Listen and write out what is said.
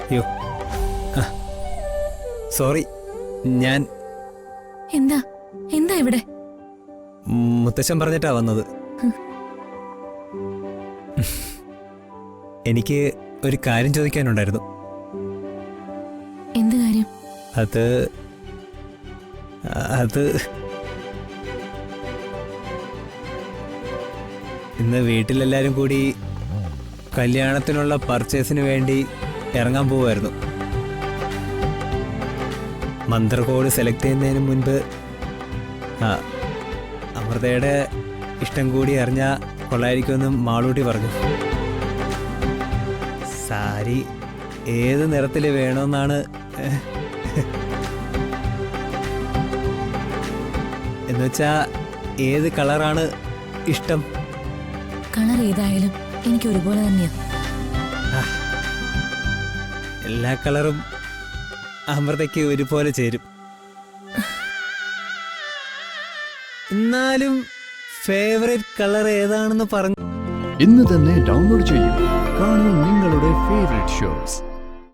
അയ്യോ സോറി. ഞാൻ എന്താ എന്താ ഇവിടെ? മുത്തശ്ശൻ പറഞ്ഞിട്ടാ വന്നത്. എനിക്ക് ഒരു കാര്യം ചോദിക്കാനുണ്ടായിരുന്നു. എന്ത് കാര്യം? അത് ഇന്ന് വീട്ടിലെല്ലാരും കൂടി കല്യാണത്തിനുള്ള പർച്ചേസിന് വേണ്ടി ഇറങ്ങാൻ പോവായിരുന്നു. മന്ത്രകോഡ് സെലക്ട് ചെയ്യുന്നതിന് മുൻപ് അമൃതയുടെ ഇഷ്ടം കൂടി അറിഞ്ഞാൽ കൊള്ളായിരിക്കുമെന്ന് മാളൂട്ടി പറഞ്ഞു. സാരി ഏത് നിറത്തിൽ വേണമെന്നാണ് എന്നുവെച്ചാ ഏത് കളറാണ് ഇഷ്ടം? കളർ ഏതായാലും എനിക്ക് ഒരുപോലെ തന്നെയാ. എല്ലാ കളറും അമൃതയ്ക്ക് ഒരുപോലെ ചേരും. എന്നാലും ഫേവറേറ്റ് കളർ ഏതാണെന്ന് പറഞ്ഞു. ഇന്ന് തന്നെ ഡൗൺലോഡ് ചെയ്യൂ. കാണൂ നിങ്ങളുടെ ഫേവറേറ്റ് ഷോസ്.